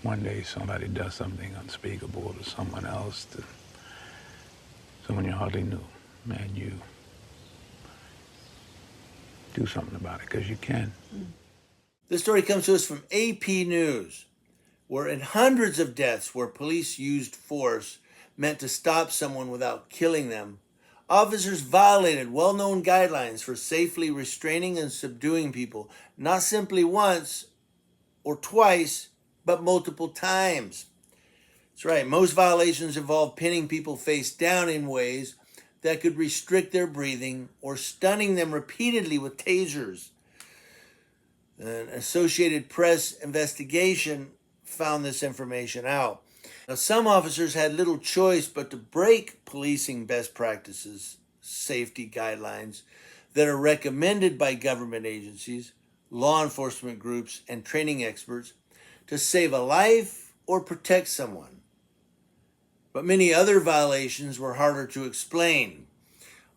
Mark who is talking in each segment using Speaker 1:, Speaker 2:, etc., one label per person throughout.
Speaker 1: one day somebody does something unspeakable to someone else, to someone you hardly knew, and you do something about it, because you can.
Speaker 2: This story comes to us from AP News, where in hundreds of deaths where police used force meant to stop someone without killing them, officers violated well-known guidelines for safely restraining and subduing people, not simply once or twice, but multiple times. That's right, most violations involve pinning people face down in ways that could restrict their breathing or stunning them repeatedly with tasers. An Associated Press investigation found this information out. Now, some officers had little choice but to break policing best practices, safety guidelines that are recommended by government agencies, law enforcement groups, and training experts to save a life or protect someone. But many other violations were harder to explain.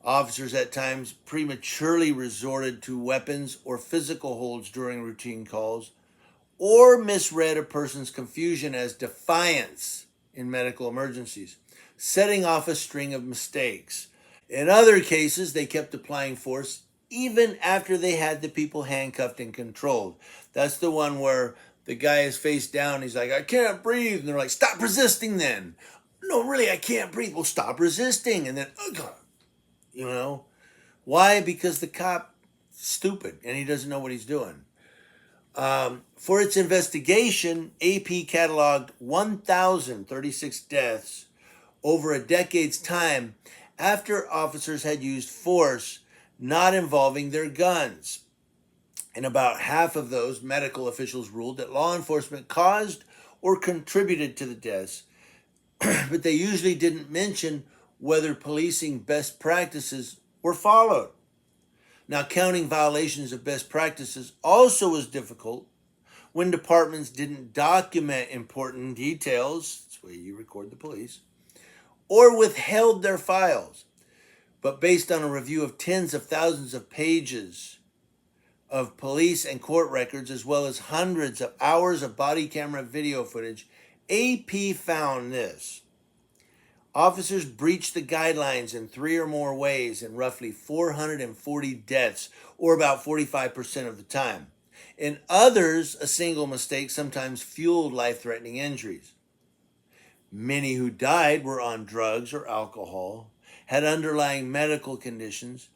Speaker 2: Officers at times prematurely resorted to weapons or physical holds during routine calls, or misread a person's confusion as defiance in medical emergencies, setting off a string of mistakes. In other cases, they kept applying force even after they had the people handcuffed and controlled. That's the one where the guy is face down. He's like, I can't breathe. And they're like, stop resisting then. No, really, I can't breathe. Well, stop resisting. And then, you know, why? Because the cop is stupid and he doesn't know what he's doing. For its investigation, AP cataloged 1,036 deaths over a decade's time after officers had used force not involving their guns. In about half of those, medical officials ruled that law enforcement caused or contributed to the deaths, but they usually didn't mention whether policing best practices were followed. Now, counting violations of best practices also was difficult when departments didn't document important details, that's the way you record the police, or withheld their files. But based on a review of tens of thousands of pages of police and court records, as well as hundreds of hours of body camera video footage, AP found this. Officers breached the guidelines in 3 or more ways in roughly 440 deaths, or about 45% of the time. In others, a single mistake sometimes fueled life-threatening injuries. Many who died were on drugs or alcohol, had underlying medical conditions,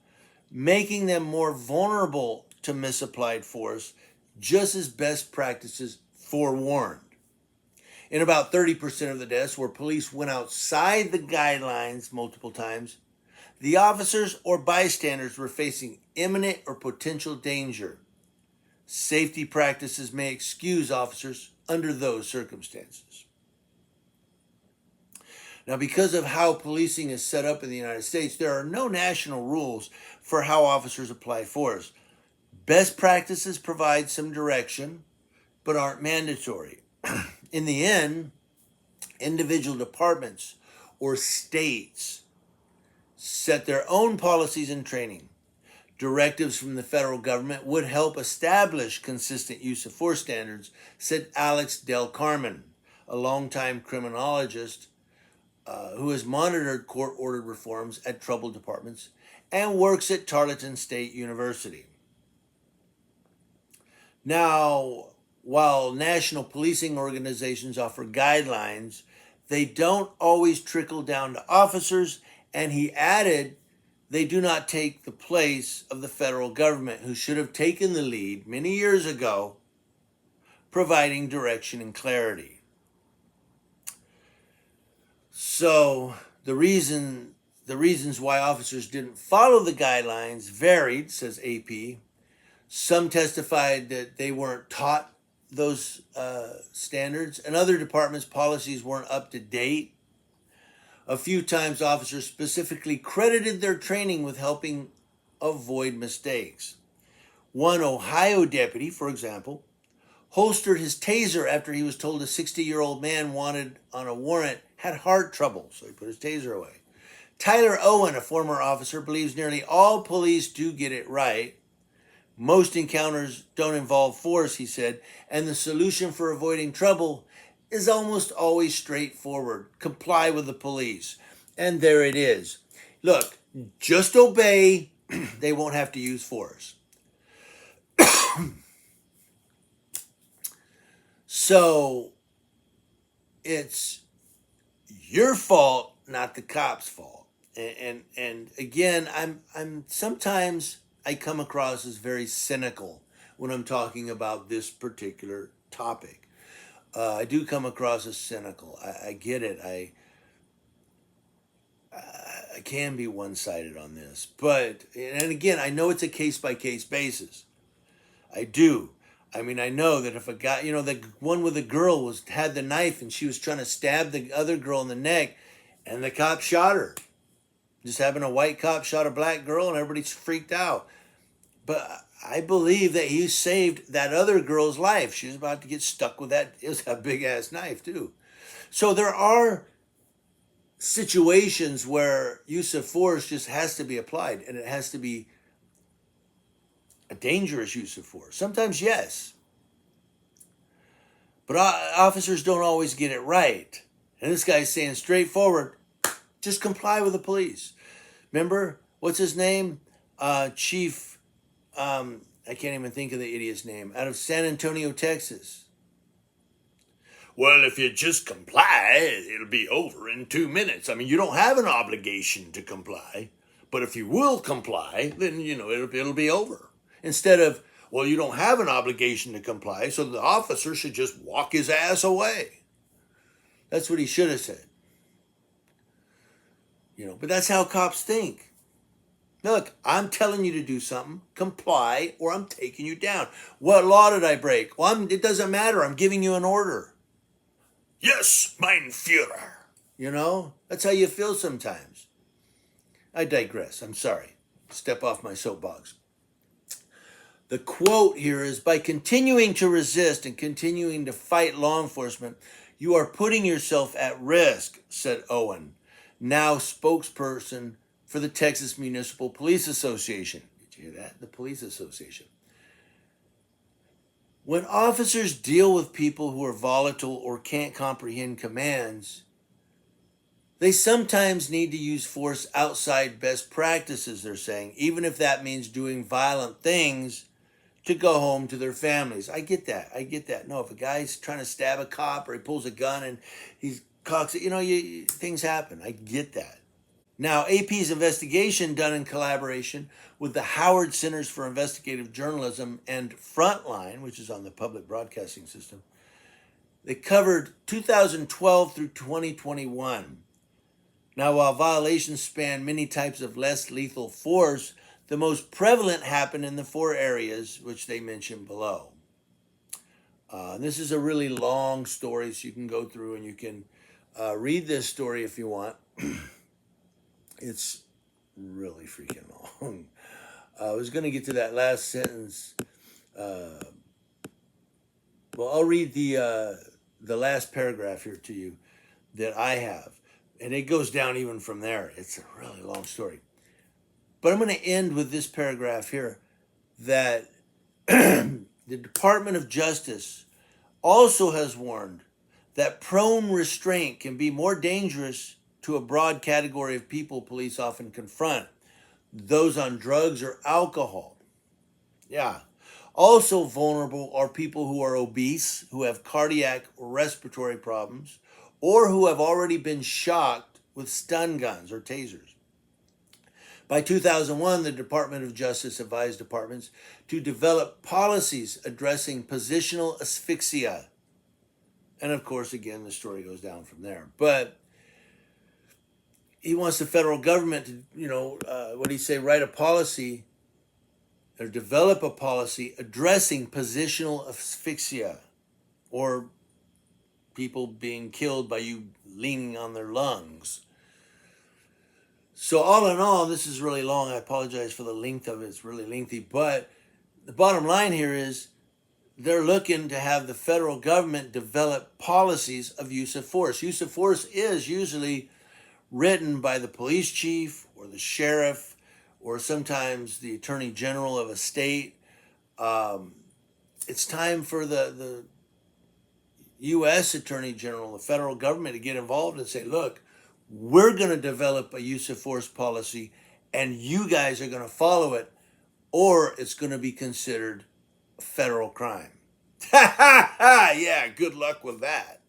Speaker 2: making them more vulnerable to misapplied force, just as best practices forewarned. In about 30% of the deaths where police went outside the guidelines multiple times, the officers or bystanders were facing imminent or potential danger. Safety practices may excuse officers under those circumstances. Now, because of how policing is set up in the United States, there are no national rules for how officers apply force. Best practices provide some direction, but aren't mandatory. In the end, individual departments or states set their own policies and training. Directives from the federal government would help establish consistent use of force standards, said Alex Del Carmen, a longtime criminologist who has monitored court-ordered reforms at troubled departments and works at Tarleton State University. Now, while national policing organizations offer guidelines, they don't always trickle down to officers, and he added, they do not take the place of the federal government, who should have taken the lead many years ago, providing direction and clarity. So the reasons why officers didn't follow the guidelines varied, says AP. Some testified that they weren't taught those standards, and other departments' policies weren't up to date. A few times, officers specifically credited their training with helping avoid mistakes. One Ohio deputy, for example, holstered his taser after he was told a 60-year-old man wanted on a warrant had heart trouble, so he put his taser away. Tyler Owen, a former officer, believes nearly all police do get it right. Most encounters don't involve force, he said, and the solution for avoiding trouble is almost always straightforward. Comply with the police. And there it is. Look, just obey. They won't have to use force. So it's your fault, not the cop's fault. And again, I'm sometimes I come across as very cynical when I'm talking about this particular topic. I do come across as cynical. I get it. I can be one-sided on this, but and again, I know it's a case-by-case basis. I do. I mean, I know that if a guy, the one with the girl had the knife and she was trying to stab the other girl in the neck, and the cop shot her. Just having a white cop shot a black girl, and everybody's freaked out. But I believe that he saved that other girl's life. She was about to get stuck with that. It was a big ass knife too. So there are situations where use of force just has to be applied, and it has to be a dangerous use of force. Sometimes, yes. But officers don't always get it right. And this guy's saying straightforward, just comply with the police. Remember, what's his name? Chief, I can't even think of the idiot's name, out of San Antonio, Texas. Well, if you just comply, it'll be over in 2 minutes. I mean, you don't have an obligation to comply. But if you will comply, then, it'll be over. Instead of, well, you don't have an obligation to comply, so the officer should just walk his ass away. That's what he should have said. But that's how cops think. Look, I'm telling you to do something, comply, or I'm taking you down. What law did I break? Well, it doesn't matter. I'm giving you an order. Yes, mein Führer. That's how you feel sometimes. I digress. I'm sorry. Step off my soapbox. The quote here is, by continuing to resist and continuing to fight law enforcement, you are putting yourself at risk, said Owen, now spokesperson for the Texas Municipal Police Association. Did you hear that? The Police Association. When officers deal with people who are volatile or can't comprehend commands, they sometimes need to use force outside best practices, they're saying, even if that means doing violent things to go home to their families. I get that. No, if a guy's trying to stab a cop or he pulls a gun and he cocks it, things happen. I get that. Now, AP's investigation, done in collaboration with the Howard Centers for Investigative Journalism and Frontline, which is on the public broadcasting system, they covered 2012 through 2021. Now, while violations span many types of less lethal force, the most prevalent happened in the 4 areas which they mentioned below. This is a really long story, so you can go through and you can read this story if you want. It's really freaking long. I was going to get to that last sentence. Well, I'll read the last paragraph here to you that I have. And it goes down even from there. It's a really long story. But I'm going to end with this paragraph here, that the Department of Justice also has warned that prone restraint can be more dangerous to a broad category of people police often confront, those on drugs or alcohol. Yeah. Also vulnerable are people who are obese, who have cardiac or respiratory problems, or who have already been shocked with stun guns or tasers. By 2001, the Department of Justice advised departments to develop policies addressing positional asphyxia. And of course, again, the story goes down from there. But he wants the federal government to, what do you say, write a policy or develop a policy addressing positional asphyxia, or people being killed by you leaning on their lungs. So all in all, this is really long. I apologize for the length of it. It's really lengthy. But the bottom line here is they're looking to have the federal government develop policies of use of force. Use of force is usually written by the police chief or the sheriff or sometimes the attorney general of a state. It's time for the U.S. Attorney General, the federal government, to get involved and say, look, we're going to develop a use of force policy and you guys are going to follow it, or it's going to be considered a federal crime. Ha ha ha! Yeah, good luck with that.